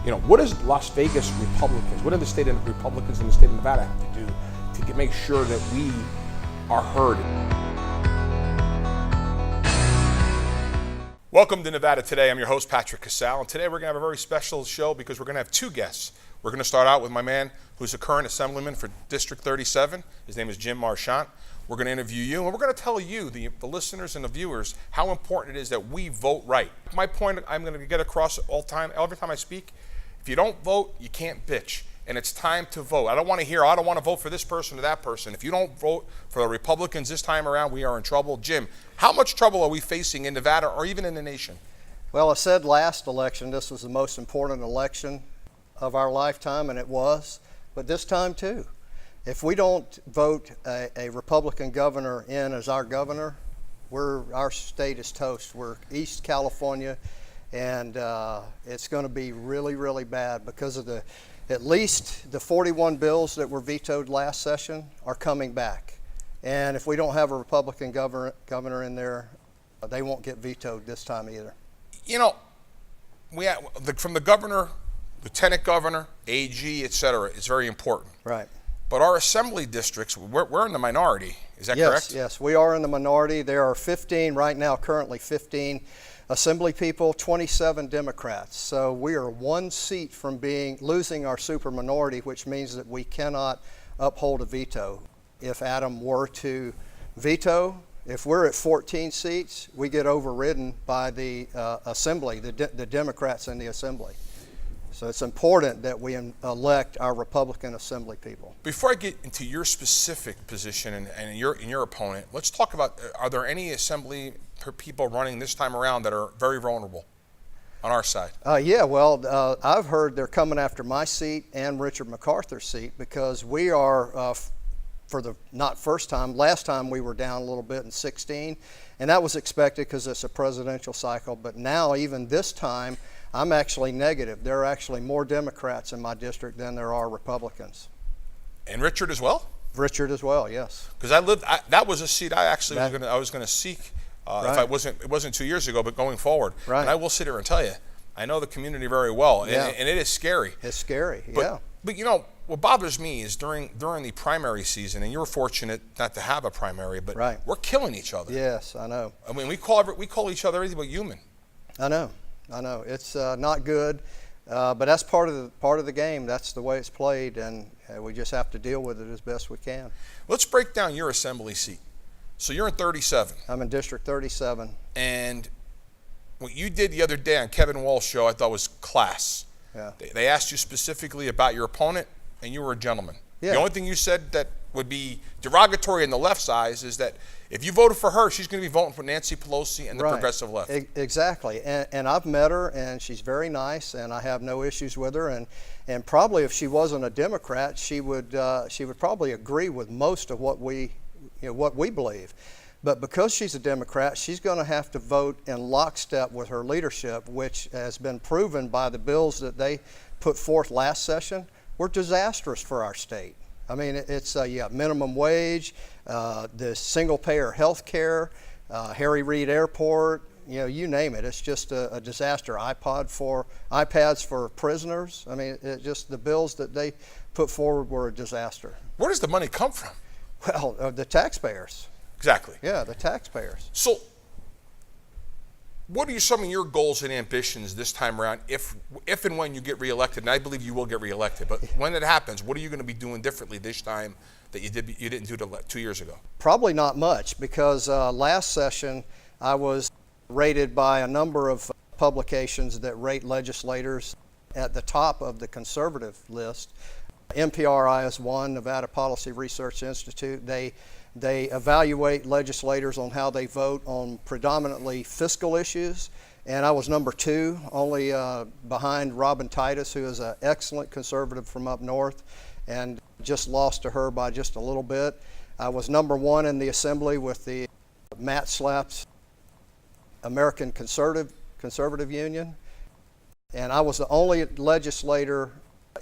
what does Las Vegas Republicans, what do the state of Republicans in the state of Nevada have to do to make sure that we are heard? Welcome to Nevada Today. I'm your host, Patrick Casal, and today we're going to have a very special show because we're going to have two guests. We're going to start out with my man who's a current assemblyman for District 37. His name is Jim Marchants. We're going to interview you, and we're going to tell you, the listeners and the viewers, how important it is that we vote right. My point I'm going to get across every time I speak, if you don't vote, you can't bitch. And it's time to vote. I don't want to hear, I don't want to vote for this person or that person. If you don't vote for the Republicans this time around, we are in trouble. Jim, how much trouble are we facing in Nevada or even in the nation? Well, I said last election this was the most important election of our lifetime, and it was, but this time too. If we don't vote a Republican governor in as our governor, our state is toast. We're East California, and it's going to be really, really bad because of at least the 41 bills that were vetoed last session are coming back. And if we don't have a Republican governor in there, they won't get vetoed this time either. From the governor, lieutenant governor, AG, et cetera, it's very important. Right. But our assembly districts, we're in the minority. Is that correct? Yes, we are in the minority. There are 15 right now, currently 15 assembly people, 27 Democrats. So we are one seat from losing our super minority, which means that we cannot uphold a veto. If Adam were to veto, if we're at 14 seats, we get overridden by the assembly, the Democrats in the assembly. So it's important that we elect our Republican assembly people. Before I get into your specific position and your opponent, let's talk about, are there any assembly people running this time around that are very vulnerable on our side? I've heard they're coming after my seat and Richard MacArthur's seat because we are, for the not first time, last time we were down a little bit in 16, and that was expected because it's a presidential cycle, but now even this time, I'm actually negative. There are actually more Democrats in my district than there are Republicans. And Richard as well? Richard as well, yes. Because that was a seat I actually was going to seek right. if it wasn't 2 years ago, but going forward. Right. And I will sit here and tell you, I know the community very well, yeah. and it is scary. It's scary, yeah. But what bothers me is during the primary season, and you're fortunate not to have a primary, but right. We're killing each other. Yes, I know. I mean, we call each other everything but human. I know. It's not good, but that's part of the game. That's the way it's played, and we just have to deal with it as best we can. Let's break down your assembly seat. So you're in 37. I'm in District 37. And what you did the other day on Kevin Walsh's show, I thought was class. Yeah. They asked you specifically about your opponent, and you were a gentleman. Yeah. The only thing you said that would be derogatory in the left side is that if you voted for her, she's going to be voting for Nancy Pelosi and the right. progressive left. Exactly. And I've met her, and she's very nice, and I have no issues with her. And probably if she wasn't a Democrat, she would probably agree with most of what we believe. But because she's a Democrat, she's going to have to vote in lockstep with her leadership, which has been proven by the bills that they put forth last session were disastrous for our state. I mean, it's minimum wage, the single-payer health care, Harry Reid Airport, you name it. It's just a disaster. iPads for prisoners. I mean, the bills that they put forward were a disaster. Where does the money come from? Well, the taxpayers. Exactly. Yeah, the taxpayers. So what are some of your goals and ambitions this time around if and when you get reelected? And I believe you will get reelected, but when it happens, what are you going to be doing differently this time that you didn't do 2 years ago? Probably not much, because last session I was rated by a number of publications that rate legislators at the top of the conservative list. NPRI is one, Nevada Policy Research Institute. They evaluate legislators on how they vote on predominantly fiscal issues, and I was number 2, only behind Robin Titus, who is an excellent conservative from up north, and just lost to her by just a little bit. I was number 1 in the assembly with the Matt Slapp's American Conservative Union, and I was the only legislator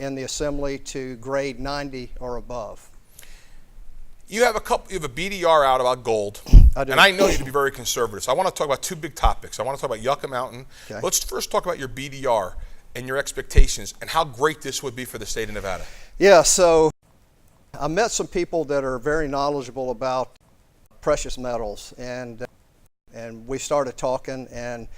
in the assembly to grade 90 or above. You have a BDR out about gold, I do. And I know you to be very conservative. So I want to talk about 2 big topics. I want to talk about Yucca Mountain. Okay. Let's first talk about your BDR. and your expectations and how great this would be for the state of Nevada? Yeah, so I met some people that are very knowledgeable about precious metals, and we started talking, and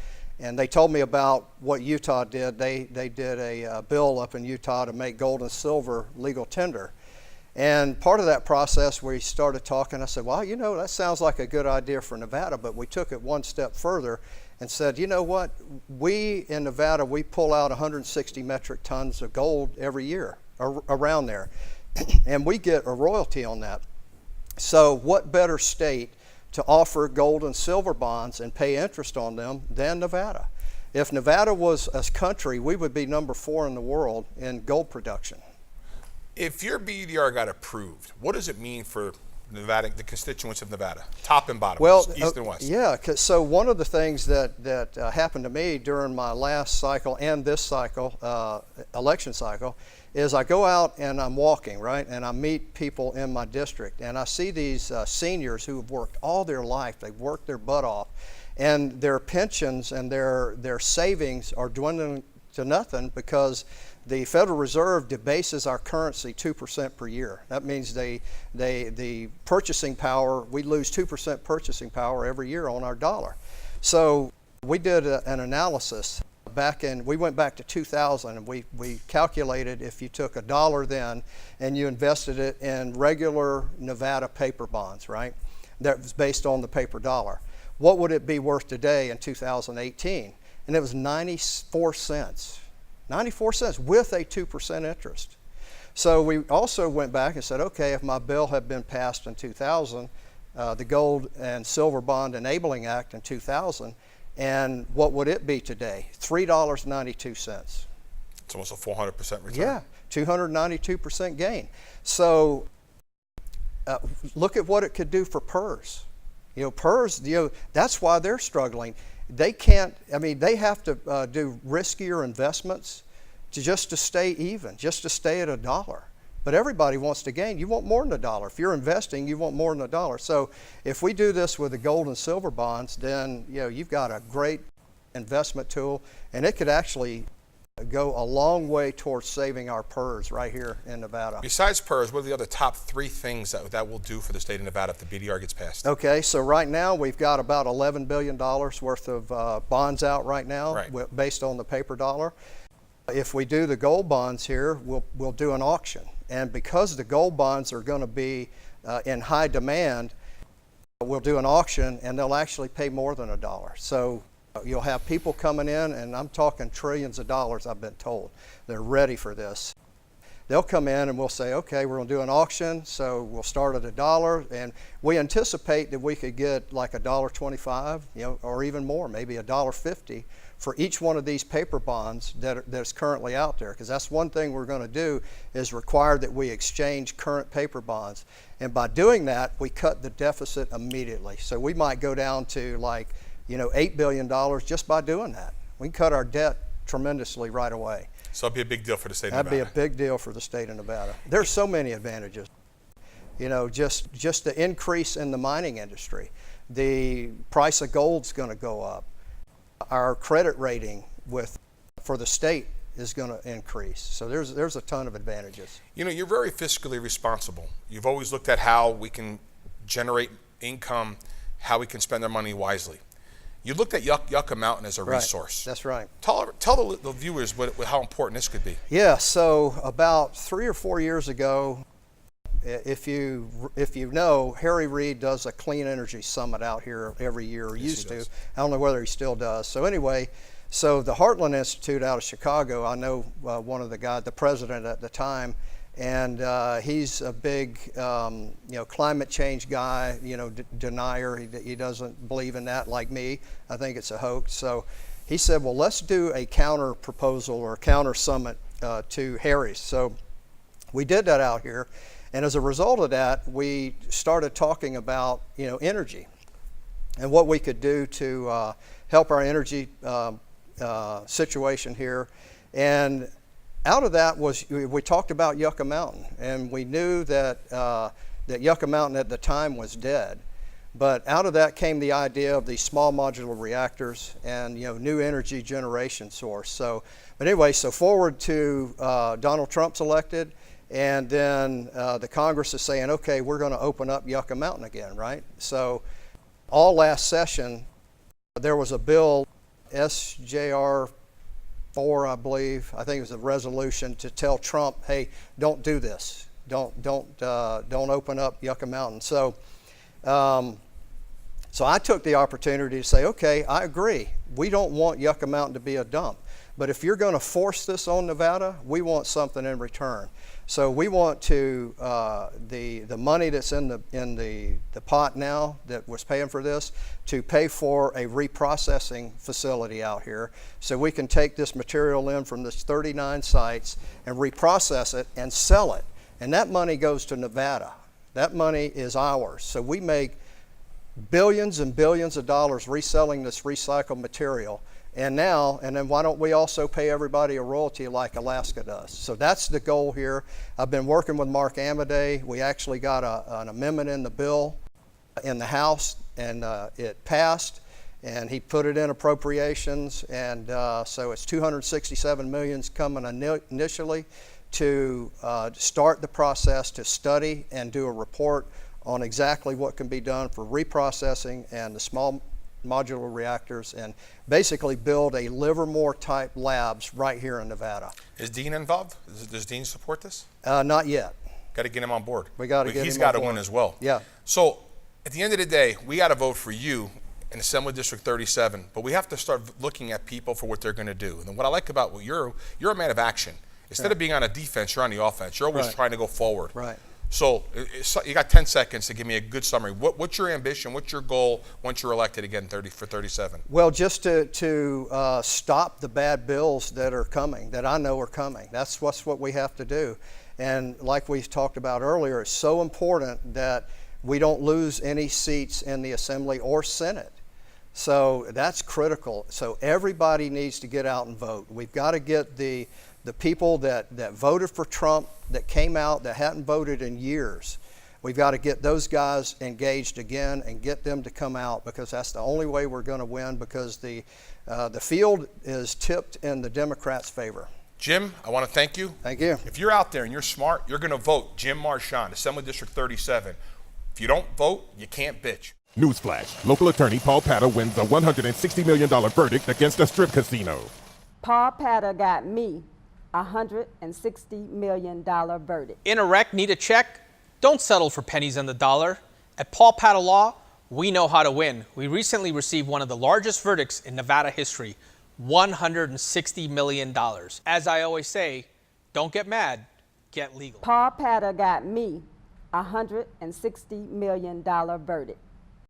they told me about what Utah did. They did a bill up in Utah to make gold and silver legal tender. And part of that process, we started talking. I said, well, you know, that sounds like a good idea for Nevada, but we took it one step further and said, you know what, we in Nevada, we pull out 160 metric tons of gold every year, around there, and we get a royalty on that. So what better state to offer gold and silver bonds and pay interest on them than Nevada? If Nevada was a country, we would be number 4 in the world in gold production. If your BDR got approved, what does it mean for Nevada, the constituents of Nevada, top and bottom, east and west? Yeah, so one of the things that happened to me during my last cycle and this cycle, election cycle, is I go out and I'm walking, right, and I meet people in my district, and I see these seniors who have worked all their life. They've worked their butt off, and their pensions and their savings are dwindling to nothing because the Federal Reserve debases our currency 2% per year. That means the purchasing power, we lose 2% purchasing power every year on our dollar. So we did an analysis we went back to 2000, and we calculated if you took $1 then and you invested it in regular Nevada paper bonds, right? That was based on the paper dollar. What would it be worth today in 2018? And it was 94 cents. 94 cents with a 2% interest. So we also went back and said, okay, if my bill had been passed in 2000, the Gold and Silver Bond Enabling Act in 2000, and what would it be today? $3.92. It's almost a 400% return. Yeah, 292% gain. So look at what it could do for PERS. You know, PERS, that's why they're struggling. They can't, they have to do riskier investments just to stay even, just to stay at $1. But everybody wants to gain. You want more than $1. If you're investing, you want more than $1. So if we do this with the gold and silver bonds, then you've got a great investment tool, and it could actually go a long way towards saving our PERS right here in Nevada. Besides PERS, what are the other top 3 things that will do for the state of Nevada if the BDR gets passed? Okay, so right now we've got about $11 billion worth of bonds out right now, right, based on the paper dollar. If we do the gold bonds here, we'll do an auction. And because the gold bonds are going to be in high demand, we'll do an auction, and they'll actually pay more than $1. So you'll have people coming in, and I'm talking trillions of dollars, I've been told. They're ready for this. They'll come in and we'll say, okay, we're going to do an auction, so we'll start at $1, and we anticipate that we could get like $1.25, or even more, maybe $1.50 for each one of these paper bonds that's currently out there, because that's one thing we're going to do is require that we exchange current paper bonds. And by doing that, we cut the deficit immediately. So we might go down to $8 billion just by doing that. We can cut our debt tremendously right away. So that'd be a big deal for the state of Nevada. That'd be a big deal for the state of Nevada. There's so many advantages. Just the increase in the mining industry. The price of gold's going to go up. Our credit rating for the state is going to increase. So there's a ton of advantages. You're very fiscally responsible. You've always looked at how we can generate income, how we can spend our money wisely. You looked at Yucca Mountain as a resource. That's right. Tell the viewers how important this could be. Yeah, so about 3 or 4 years ago, if you know, Harry Reid does a clean energy summit out here every year, or used to. I don't know whether he still does. So anyway, the Heartland Institute out of Chicago, I know one of the president at the time, and he's a big climate change guy, denier. He doesn't believe in that like me. I think it's a hoax. So he said, well, let's do a counter proposal or a counter summit to Harry's. So we did that out here. And as a result of that, we started talking about energy and what we could do to help our energy situation here. And out of that we talked about Yucca Mountain, and we knew that Yucca Mountain at the time was dead. But out of that came the idea of these small modular reactors and new energy generation source. So, but anyway, so forward to Donald Trump's elected, and then the Congress is saying, okay, we're going to open up Yucca Mountain again, right? So, all last session, there was a bill, SJR 4, I believe. I think it was a resolution to tell Trump, hey, don't do this. Don't open up Yucca Mountain. So I took the opportunity to say, okay, I agree. We don't want Yucca Mountain to be a dump. But if you're going to force this on Nevada, we want something in return. So we want to the money that's in the pot now that was paying for this to pay for a reprocessing facility out here, so we can take this material in from this 39 sites and reprocess it and sell it. And that money goes to Nevada. That money is ours. So we make billions and billions of dollars reselling this recycled material. And then why don't we also pay everybody a royalty like Alaska does? So that's the goal here. I've been working with Mark Amadei. We actually got an amendment in the bill in the House, and it passed, and he put it in appropriations, and so it's $267 million coming initially to start the process to study and do a report on exactly what can be done for reprocessing and the small modular reactors, and basically build a Livermore type labs right here in Nevada. Is Dean involved? Does Dean support this? Not yet. Got to get him on board. We got to get him on board. He's got to win as well. Yeah. So at the end of the day, we got to vote for you in Assembly District 37, but we have to start looking at people for what they're going to do. And what I like about you're a man of action. Instead of being on a defense, you're on the offense. You're always trying to go forward. Right. So you got 10 seconds to give me a good summary. What's your ambition? What's your goal once you're elected again for 37? Well, just to stop the bad bills that are coming, that I know are coming. That's what we have to do. And like we talked about earlier, it's so important that we don't lose any seats in the Assembly or Senate. So that's critical. So everybody needs to get out and vote. We've got to get the people that voted for Trump, that came out, that hadn't voted in years. We've got to get those guys engaged again and get them to come out, because that's the only way we're going to win, because the field is tipped in the Democrats' favor. Jim, I want to thank you. Thank you. If you're out there and you're smart, you're going to vote Jim Marchants, Assembly District 37. If you don't vote, you can't bitch. Newsflash, local attorney Paul Patter wins a $160 million verdict against a strip casino. Paul Patter got me a $160 million verdict. In a wreck, need a check? Don't settle for pennies on the dollar. At Paul Patter Law, we know how to win. We recently received one of the largest verdicts in Nevada history, $160 million. As I always say, don't get mad, get legal. Paul Patter got me a $160 million verdict.